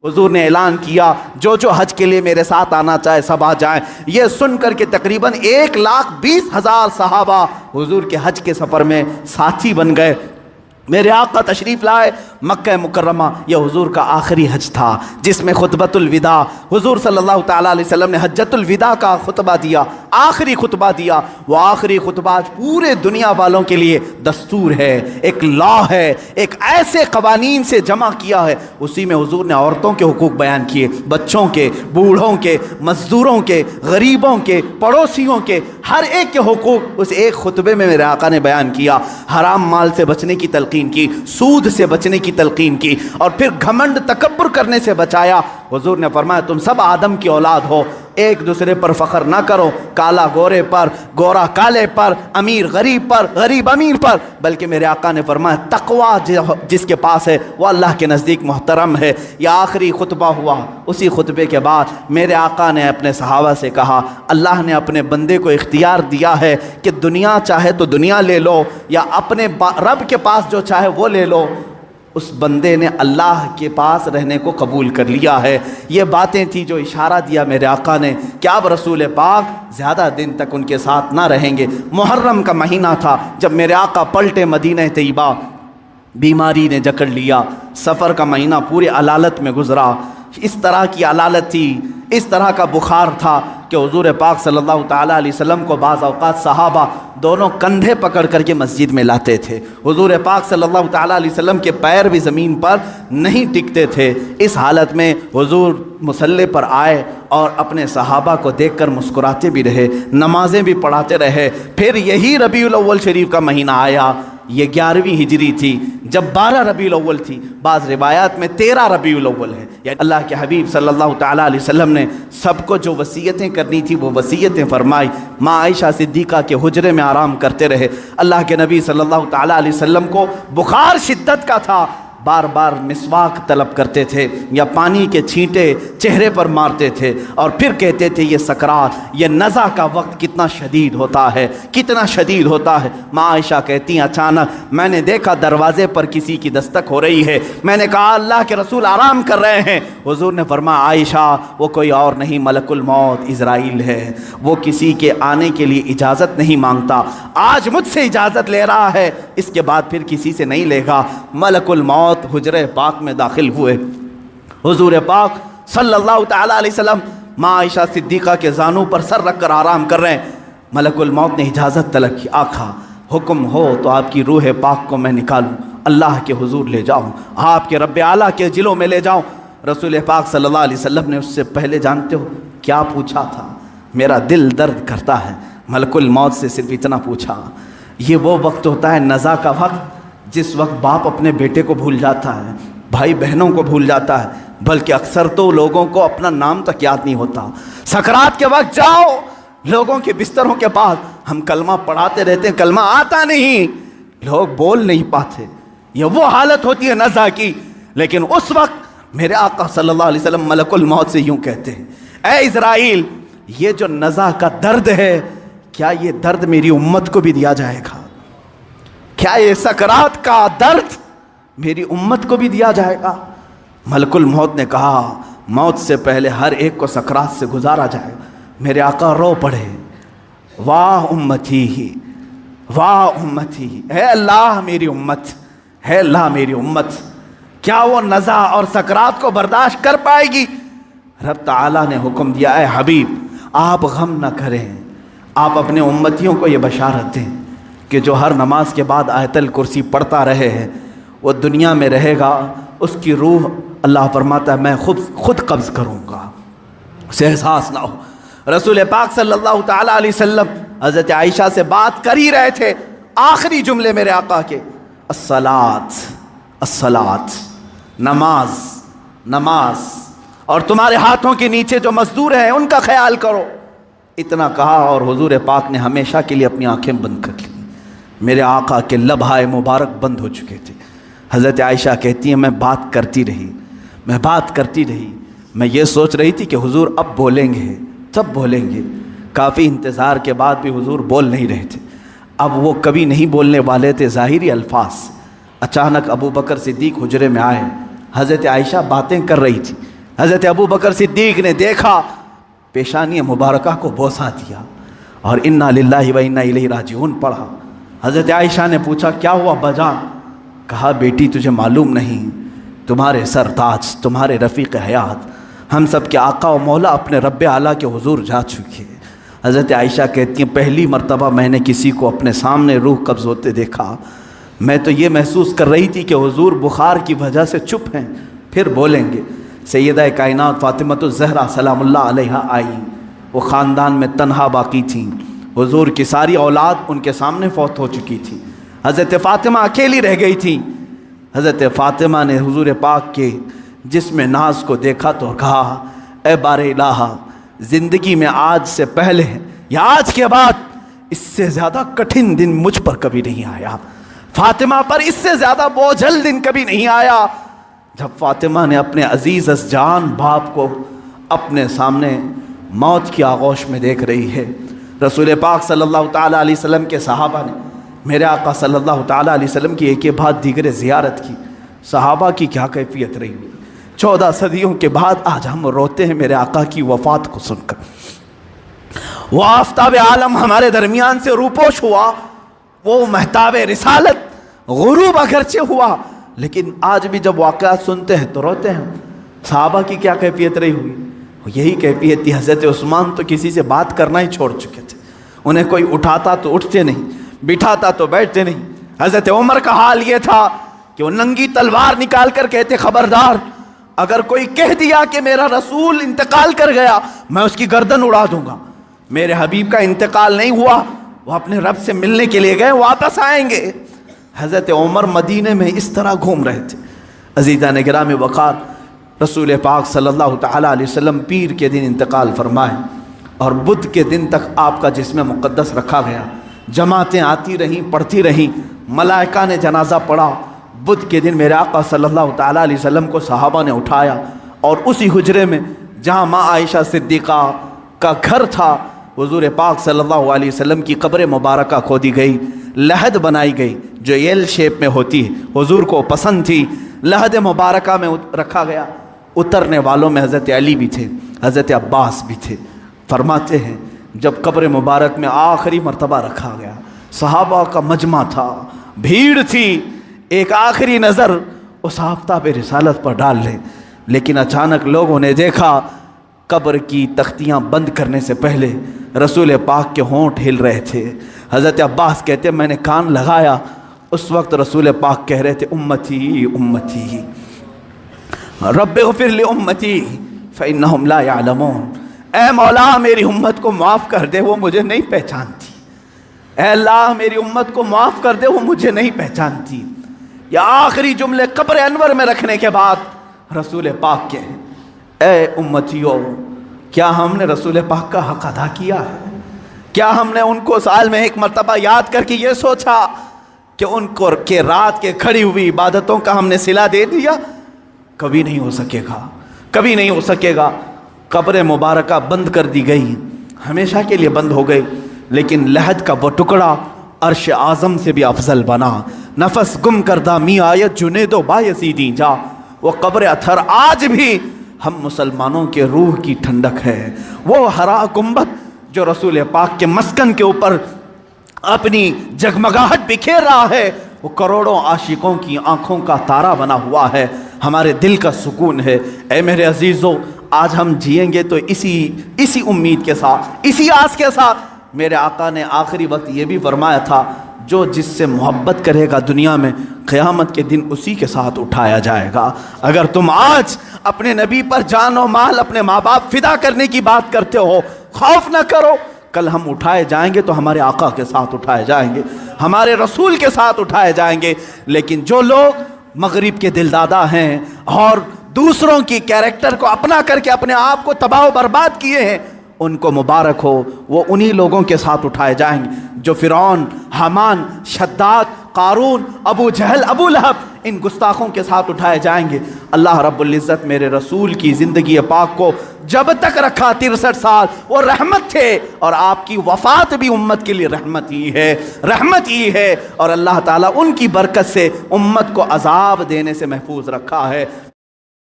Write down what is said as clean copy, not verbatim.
حضور نے اعلان کیا جو جو حج کے لیے میرے ساتھ آنا چاہے سب آ جائیں۔ یہ سن کر کے تقریباً 1,20,000 صحابہ حضور کے حج کے سفر میں ساتھی بن گئے۔ میرے آقا تشریف لائے مکہ مکرمہ، یہ حضور کا آخری حج تھا جس میں خطبۃ الوداع حضور صلی اللہ تعالیٰ علیہ وسلم نے حجۃ الوداع کا خطبہ دیا، آخری خطبہ دیا۔ وہ آخری خطبہ آج پورے دنیا والوں کے لیے دستور ہے، ایک لا ہے، ایک ایسے قوانین سے جمع کیا ہے۔ اسی میں حضور نے عورتوں کے حقوق بیان کیے، بچوں کے، بوڑھوں کے، مزدوروں کے، غریبوں کے، پڑوسیوں کے، ہر ایک کے حقوق اس ایک خطبے میں میرے آقا نے بیان کیا۔ حرام مال سے بچنے کی تلقین کی، سود سے بچنے کی تلقین کی، اور پھر گھمنڈ تکبر کرنے سے بچایا۔ حضور نے فرمایا تم سب آدم کی اولاد ہو، ایک دوسرے پر فخر نہ کرو، کالا گورے پر، گورا کالے پر، امیر غریب پر، غریب امیر پر، بلکہ میرے آقا نے فرمایا تقوی جس کے پاس ہے وہ اللہ کے نزدیک محترم ہے۔ یہ آخری خطبہ ہوا۔ اسی خطبے کے بعد میرے آقا نے اپنے صحابہ سے کہا اللہ نے اپنے بندے کو اختیار دیا ہے کہ دنیا چاہے تو دنیا لے لو یا اپنے رب کے پاس جو چاہے وہ لے لو۔ اس بندے نے اللہ کے پاس رہنے کو قبول کر لیا ہے۔ یہ باتیں تھیں جو اشارہ دیا میرے آقا نے کہ اب رسول پاک زیادہ دن تک ان کے ساتھ نہ رہیں گے۔ محرم کا مہینہ تھا جب میرے آقا پلٹے مدینہ طیبہ، بیماری نے جکڑ لیا، سفر کا مہینہ پورے علالت میں گزرا۔ اس طرح کی علالت تھی، اس طرح کا بخار تھا کہ حضور پاک صلی اللہ تعالیٰ علیہ وسلم کو بعض اوقات صحابہ دونوں کندھے پکڑ کر کے مسجد میں لاتے تھے۔ حضور پاک صلی اللہ تعالیٰ علیہ وسلم کے پیر بھی زمین پر نہیں ٹکتے تھے۔ اس حالت میں حضور مصلی پر آئے اور اپنے صحابہ کو دیکھ کر مسکراتے بھی رہے، نمازیں بھی پڑھاتے رہے۔ پھر یہی ربیع الاول شریف کا مہینہ آیا، یہ 11ویں ہجری تھی جب 12 ربیع الاول تھی، بعض روایات میں 13 ربیع الاول ہے۔ یعنی اللہ کے حبیب صلی اللہ تعالیٰ علیہ وسلم نے سب کو جو وصیتیں کرنی تھی وہ وصیتیں فرمائی۔ ماں عائشہ صدیقہ کے حجرے میں آرام کرتے رہے۔ اللہ کے نبی صلی اللہ تعالیٰ علیہ وسلم کو بخار شدت کا تھا، بار بار مسواک طلب کرتے تھے یا پانی کے چھینٹے چہرے پر مارتے تھے اور پھر کہتے تھے یہ سکرات، یہ نزع کا وقت کتنا شدید ہوتا ہے، کتنا شدید ہوتا ہے۔ ماں عائشہ کہتی ہیں اچانک میں نے دیکھا دروازے پر کسی کی دستک ہو رہی ہے، میں نے کہا اللہ کے رسول آرام کر رہے ہیں۔ حضور نے فرمایا عائشہ وہ کوئی اور نہیں ملک الموت عزرائیل ہے، وہ کسی کے آنے کے لیے اجازت نہیں مانگتا، آج مجھ سے اجازت لے رہا ہے، اس کے بعد پھر کسی سے نہیں لے گا۔ ملک الموت حجرہ پاک میں داخل ہوئے۔ حضور پاک صلی اللہ تعالیٰ علیہ وسلم ماں عائشہ صدیقہ کے زانوں پر سر رکھ کر آرام کر رہے ہیں۔ ملک الموت نے اجازت طلب کی، آقا حکم ہو تو آپ کی روح پاک کو میں نکالوں، اللہ کے حضور لے جاؤں، آپ کے رب اعلیٰ کے جلوں میں لے جاؤں۔ رسول پاک صلی اللہ علیہ وسلم نے اس سے پہلے جانتے ہو کیا پوچھا تھا؟ میرا دل درد کرتا ہے۔ ملک الموت سے صرف اتنا پوچھا، یہ وہ وقت ہوتا ہے نزع کا وقت جس وقت باپ اپنے بیٹے کو بھول جاتا ہے، بھائی بہنوں کو بھول جاتا ہے، بلکہ اکثر تو لوگوں کو اپنا نام تک یاد نہیں ہوتا۔ سکرات کے وقت جاؤ لوگوں کے بستروں کے پاس، ہم کلمہ پڑھاتے رہتے ہیں، کلمہ آتا نہیں، لوگ بول نہیں پاتے، یہ وہ حالت ہوتی ہے نزع کی۔ لیکن اس وقت میرے آقا صلی اللہ علیہ وسلم ملک الموت سے یوں کہتے ہیں اے اسرائیل، یہ جو نزع کا درد ہے کیا یہ درد میری امت کو بھی دیا جائے گا؟ کیا یہ سکرات کا درد میری امت کو بھی دیا جائے گا؟ ملک الموت نے کہا موت سے پہلے ہر ایک کو سکرات سے گزارا جائے گا۔ میرے آقا رو پڑے، واہ امتی، واہ امتی، اے اللہ میری امت، اے اللہ میری امت، کیا وہ نزع اور سکرات کو برداشت کر پائے گی؟ رب تعالیٰ نے حکم دیا اے حبیب آپ غم نہ کریں، آپ اپنے امتیوں کو یہ بشارت دیں کہ جو ہر نماز کے بعد آیت الکرسی پڑھتا رہے ہیں وہ دنیا میں رہے گا، اس کی روح اللہ فرماتا ہے میں خود قبض کروں گا، اسے احساس نہ ہو۔ رسول پاک صلی اللہ تعالیٰ علیہ وسلم حضرت عائشہ سے بات کر ہی رہے تھے، آخری جملے میرے آقا کے الصلاۃ الصلاۃ، نماز نماز، اور تمہارے ہاتھوں کے نیچے جو مزدور ہیں ان کا خیال کرو۔ اتنا کہا اور حضور پاک نے ہمیشہ کے لیے اپنی آنکھیں بند کر لی۔ میرے آقا کے لبھائے مبارک بند ہو چکے تھے۔ حضرت عائشہ کہتی ہیں میں بات کرتی رہی، میں بات کرتی رہی، میں یہ سوچ رہی تھی کہ حضور اب بولیں گے، تب بولیں گے۔ کافی انتظار کے بعد بھی حضور بول نہیں رہے تھے۔ اب وہ کبھی نہیں بولنے والے تھے ظاہری الفاظ۔ اچانک ابو بکر صدیق حجرے میں آئے، حضرت عائشہ باتیں کر رہی تھی، حضرت ابو بکر صدیق نے دیکھا، پیشانی مبارکہ کو بوسہ دیا اور انا للہ و انا الیہ راجعون پڑھا۔ حضرت عائشہ نے پوچھا کیا ہوا بجان؟ کہا بیٹی تجھے معلوم نہیں، تمہارے سرتاج، تمہارے رفیق حیات، ہم سب کے آقا و مولا اپنے رب اعلیٰ کے حضور جا چکے۔ حضرت عائشہ کہتی ہیں پہلی مرتبہ میں نے کسی کو اپنے سامنے روح قبض ہوتے دیکھا، میں تو یہ محسوس کر رہی تھی کہ حضور بخار کی وجہ سے چپ ہیں، پھر بولیں گے۔ سیدہ کائنات فاطمۃ الزہرا سلام اللہ علیہا آئی، وہ خاندان میں تنہا باقی تھیں، حضور کی ساری اولاد ان کے سامنے فوت ہو چکی تھی، حضرت فاطمہ اکیلی رہ گئی تھی۔ حضرت فاطمہ نے حضور پاک کے جسم ناز کو دیکھا تو کہا اے بار الہ، زندگی میں آج سے پہلے یا آج کے بعد اس سے زیادہ کٹھن دن مجھ پر کبھی نہیں آیا، فاطمہ پر اس سے زیادہ بوجھل دن کبھی نہیں آیا۔ جب فاطمہ نے اپنے عزیز از جان باپ کو اپنے سامنے موت کی آغوش میں دیکھ رہی ہے، رسول پاک صلی اللہ تعالیٰ علیہ وسلم کے صحابہ نے میرے آقا صلی اللہ تعالیٰ علیہ وسلم کی ایک کے بعد دیگر زیارت کی۔ صحابہ کی کیا کیفیت رہی ہوئی، 14 صدیوں کے بعد آج ہم روتے ہیں میرے آقا کی وفات کو سن کر۔ وہ آفتاب عالم ہمارے درمیان سے روپوش ہوا، وہ مہتاب رسالت غروب اگرچہ ہوا، لیکن آج بھی جب واقعات سنتے ہیں تو روتے ہیں۔ صحابہ کی کیا کیفیت رہی ہوئی، یہی کیفیت تھی۔ حضرت عثمان تو کسی سے بات کرنا ہی چھوڑ چکے تھے، انہیں کوئی اٹھاتا تو اٹھتے نہیں، بٹھاتا تو بیٹھتے نہیں۔ حضرت عمر کا حال یہ تھا کہ وہ ننگی تلوار نکال کر کہتے خبردار، اگر کوئی کہہ دیا کہ میرا رسول انتقال کر گیا میں اس کی گردن اڑا دوں گا۔ میرے حبیب کا انتقال نہیں ہوا، وہ اپنے رب سے ملنے کے لیے گئے، واپس آئیں گے۔ حضرت عمر مدینے میں اس طرح گھوم رہے تھے۔ عزیزان گرامی وقار، رسول پاک صلی اللہ تعالیٰ علیہ وسلم پیر کے دن انتقال فرمائے اور بدھ کے دن تک آپ کا جسم مقدس رکھا گیا۔ جماعتیں آتی رہیں، پڑھتی رہیں، ملائکہ نے جنازہ پڑھا۔ بدھ کے دن میرے آقا صلی اللہ تعالیٰ علیہ وسلم کو صحابہ نے اٹھایا اور اسی حجرے میں جہاں ماں عائشہ صدیقہ کا گھر تھا، حضور پاک صلی اللہ علیہ وسلم کی قبر مبارکہ کھودی گئی، لحد بنائی گئی جو ایل شیپ میں ہوتی ہے، حضور کو پسند تھی، لحد مبارکہ میں رکھا گیا۔ اترنے والوں میں حضرت علی بھی تھے، حضرت عباس بھی تھے۔ فرماتے ہیں جب قبر مبارک میں آخری مرتبہ رکھا گیا، صحابہ کا مجمع تھا، بھیڑ تھی، ایک آخری نظر اس آفتاب رسالت پر ڈال لیں، لیکن اچانک لوگوں نے دیکھا قبر کی تختیاں بند کرنے سے پہلے رسول پاک کے ہونٹ ہل رہے تھے۔ حضرت عباس کہتے ہیں میں نے کان لگایا، اس وقت رسول پاک کہہ رہے تھے امتی امتی رب اغفر لامتی فانہم لا یعلمون، اے مولا میری امت کو معاف کر دے، وہ مجھے نہیں پہچانتی، اے اللہ میری امت کو معاف کر دے، وہ مجھے نہیں پہچانتی۔ یہ آخری جملے قبر انور میں رکھنے کے بعد رسول پاک کے اے امتیوں، کیا ہم نے رسول پاک کا حق ادا کیا ہے؟ کیا ہم نے ان کو سال میں ایک مرتبہ یاد کر کے یہ سوچا کہ ان کو کہ رات کے کھڑی ہوئی عبادتوں کا ہم نے صلہ دے دیا؟ کبھی نہیں ہو سکے گا، کبھی نہیں ہو سکے گا۔ قبر مبارکہ بند کر دی گئی، ہمیشہ کے لیے بند ہو گئی، لیکن لحد کا وہ ٹکڑا عرش اعظم سے بھی افضل بنا۔ نفس گم کردہ می آیت جنید و بایزیدی جا، وہ قبر اطہر آج بھی ہم مسلمانوں کے روح کی ٹھنڈک ہے۔ وہ ہرا گنبد جو رسول پاک کے مسکن کے اوپر اپنی جگمگاہٹ بکھیر رہا ہے، وہ کروڑوں عاشقوں کی آنکھوں کا تارا بنا ہوا ہے، ہمارے دل کا سکون ہے۔ اے میرے عزیزو، آج ہم جئیں گے تو اسی امید کے ساتھ، اسی آس کے ساتھ۔ میرے آقا نے آخری وقت یہ بھی فرمایا تھا جو جس سے محبت کرے گا دنیا میں، قیامت کے دن اسی کے ساتھ اٹھایا جائے گا۔ اگر تم آج اپنے نبی پر جان و مال، اپنے ماں باپ فدا کرنے کی بات کرتے ہو، خوف نہ کرو، کل ہم اٹھائے جائیں گے تو ہمارے آقا کے ساتھ اٹھائے جائیں گے، ہمارے رسول کے ساتھ اٹھائے جائیں گے۔ لیکن جو لوگ مغرب کے دلدادہ ہیں اور دوسروں کی کیریکٹر کو اپنا کر کے اپنے آپ کو تباہ و برباد کیے ہیں، ان کو مبارک ہو، وہ انہی لوگوں کے ساتھ اٹھائے جائیں گے جو فرعون، حامان، شداد، قارون، ابو جہل، ابو لہب، ان گستاخوں کے ساتھ اٹھائے جائیں گے۔ اللہ رب العزت میرے رسول کی زندگی پاک کو جب تک رکھا 63 سال وہ رحمت تھے، اور آپ کی وفات بھی امت کے لیے رحمت ہی ہے، رحمت ہی ہے، اور اللہ تعالیٰ ان کی برکت سے امت کو عذاب دینے سے محفوظ رکھا ہے۔